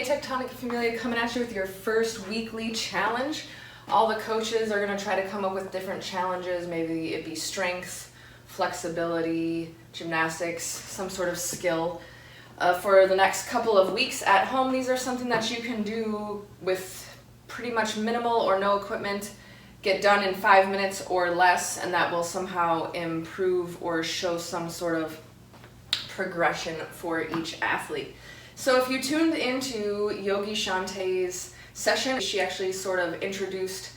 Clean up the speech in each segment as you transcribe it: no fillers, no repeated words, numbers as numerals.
Tectonic Familia coming at you with your first weekly challenge. All the coaches are going to try to come up with different challenges. Maybe it be strength, flexibility, gymnastics, some sort of skill. For the next couple of weeks at home, these are something that you can do with pretty much minimal or no equipment, get done in 5 minutes or less, and that will somehow improve or show some sort of progression for each athlete. So if you tuned into Yogi Shantae's session, she actually sort of introduced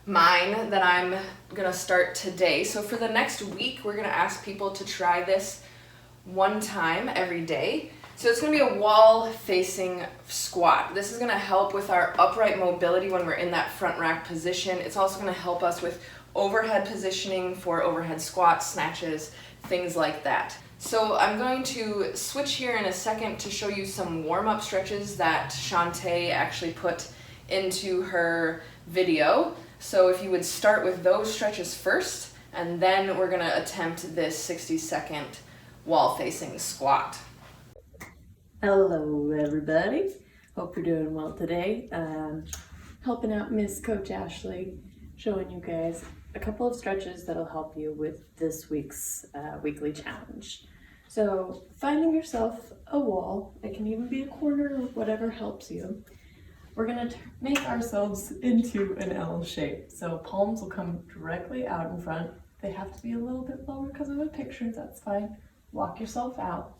mine that I'm gonna start today. So for the next week, we're gonna ask people to try this one time every day. So it's gonna be a wall-facing squat. This is gonna help with our upright mobility when we're in that front rack position. It's also gonna help us with overhead positioning for overhead squats, snatches, things like that. So I'm going to switch here in a second to show you some warm-up stretches that Shantae actually put into her video. So if you would start with those stretches first, and then we're gonna attempt this 60-second wall-facing squat. Hello everybody, hope you're doing well today. Helping out Miss Coach Ashley, showing you guys a couple of stretches that'll help you with this week's weekly challenge. So finding yourself a wall, it can even be a corner or whatever helps you. We're gonna make ourselves into an L shape. So palms will come directly out in front. They have to be a little bit lower because of a picture, that's fine. Walk yourself out.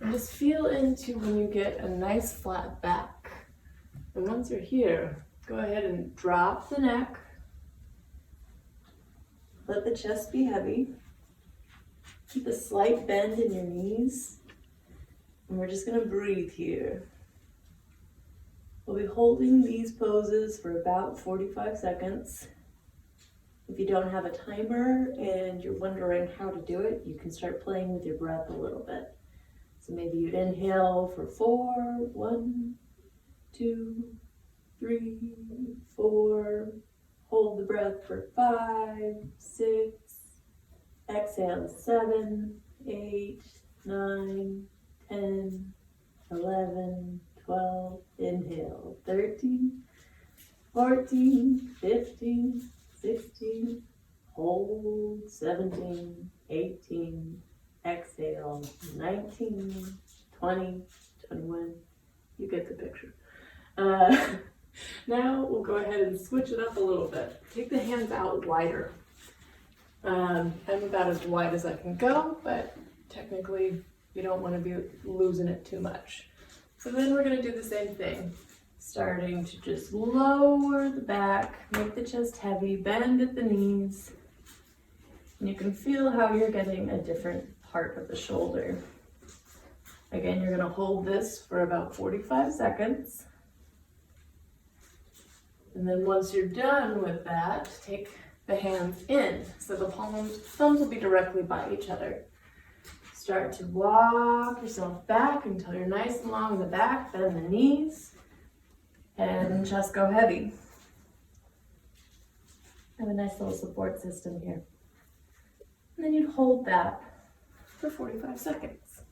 And just feel into when you get a nice flat back. And once you're here, go ahead and drop the neck. Let the chest be heavy. Keep a slight bend in your knees. And we're just gonna breathe here. We'll be holding these poses for about 45 seconds. If you don't have a timer and you're wondering how to do it, you can start playing with your breath a little bit. So maybe you'd inhale for 4, 1, 2, 3, 4. Hold the breath for 5, 6. Exhale 7, 8, 9, 10, 11, 12. Inhale 13, 14, 15, 16. Hold 17, 18. Exhale 19, 20, 21. You get the picture. Now we'll go ahead and switch it up a little bit. Take the hands out wider. I'm about as wide as I can go, but technically you don't want to be losing it too much. So then we're going to do the same thing. Starting to just lower the back, make the chest heavy, bend at the knees. And you can feel how you're getting a different part of the shoulder. Again, you're going to hold this for about 45 seconds. And then once you're done with that, take the hands in. So the thumbs will be directly by each other. Start to walk yourself back until you're nice and long in the back, bend the knees, and just go heavy. Have a nice little support system here. And then you'd hold that for 45 seconds.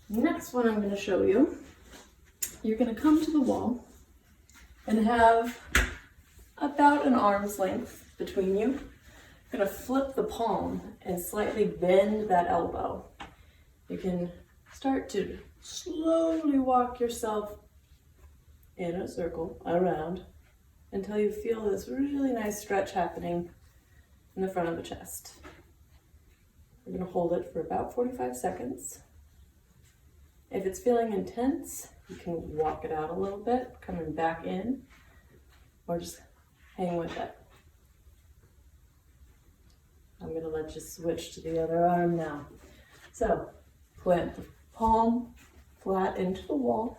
Next one I'm going to show you, you're going to come to the wall and have about an arm's length between you. You're going to flip the palm and slightly bend that elbow. You can start to slowly walk yourself in a circle around until you feel this really nice stretch happening in the front of the chest. We're going to hold it for about 45 seconds. If it's feeling intense, you can walk it out a little bit, coming back in, or just hang with it. I'm going to let you switch to the other arm now. So, plant the palm flat into the wall,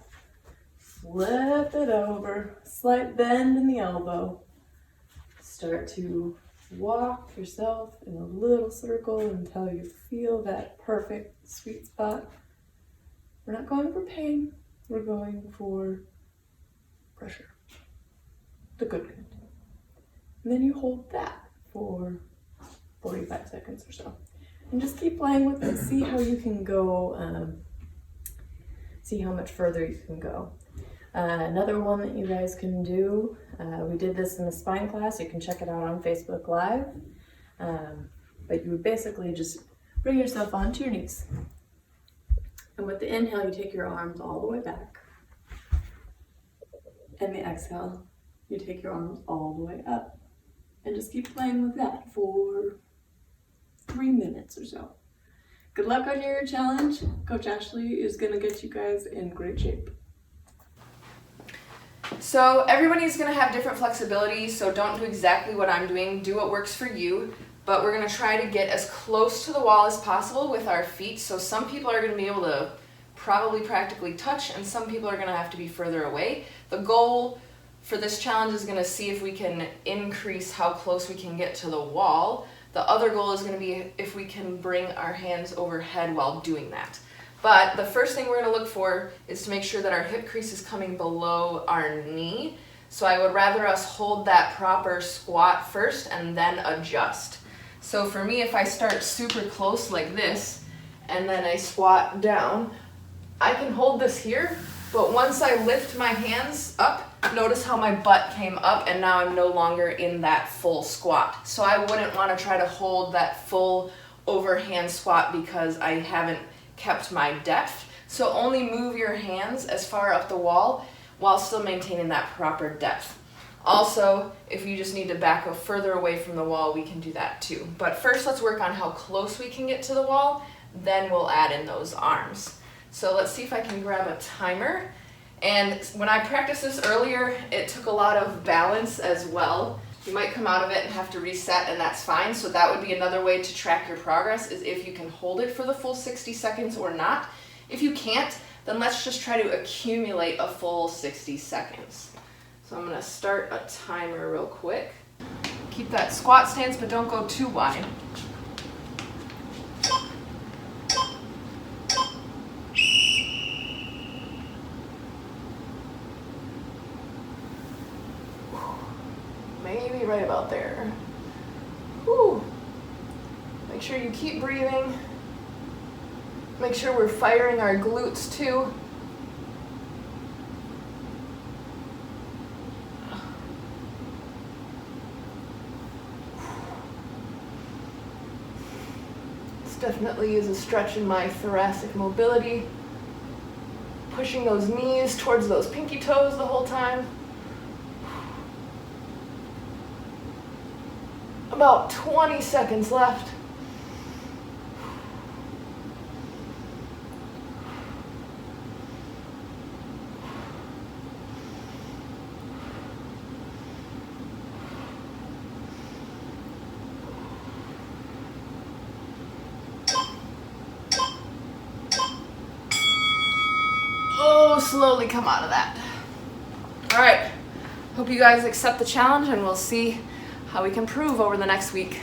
flip it over, slight bend in the elbow. Start to walk yourself in a little circle until you feel that perfect sweet spot. We're not going for pain, we're going for pressure. The good kind. And then you hold that for 45 seconds or so. And just keep playing with it, see how you can go see how much further you can go. Another one that you guys can do, we did this in the spine class, you can check it out on Facebook Live, but you would basically just bring yourself onto your knees. And with the inhale, you take your arms all the way back. And the exhale, you take your arms all the way up. And just keep playing with that for 3 minutes or so. Good luck on your challenge. Coach Ashley is gonna get you guys in great shape. So everybody's gonna have different flexibility, so don't do exactly what I'm doing. Do what works for you, but we're gonna try to get as close to the wall as possible with our feet. So some people are gonna be able to probably practically touch, and some people are gonna have to be further away. The goal for this challenge is gonna see if we can increase how close we can get to the wall. The other goal is gonna be if we can bring our hands overhead while doing that. But the first thing we're gonna look for is to make sure that our hip crease is coming below our knee. So I would rather us hold that proper squat first and then adjust. So for me, if I start super close like this, and then I squat down, I can hold this here, but once I lift my hands up, notice how my butt came up and now I'm no longer in that full squat. So I wouldn't want to try to hold that full overhand squat because I haven't kept my depth. So only move your hands as far up the wall while still maintaining that proper depth. Also, if you just need to back up further away from the wall, we can do that too. But first, let's work on how close we can get to the wall, then we'll add in those arms. So let's see if I can grab a timer. And when I practiced this earlier, it took a lot of balance as well. You might come out of it and have to reset, and that's fine. So that would be another way to track your progress, is if you can hold it for the full 60 seconds or not. If you can't, then let's just try to accumulate a full 60 seconds. So I'm gonna start a timer real quick. Keep that squat stance, but don't go too wide. Maybe right about there. Whew. Make sure you keep breathing. Make sure we're firing our glutes too. This definitely is a stretch in my thoracic mobility. Pushing those knees towards those pinky toes the whole time. About 20 seconds left. Oh, slowly come out of that. All right, hope you guys accept the challenge, and we'll see how we can improve over the next week.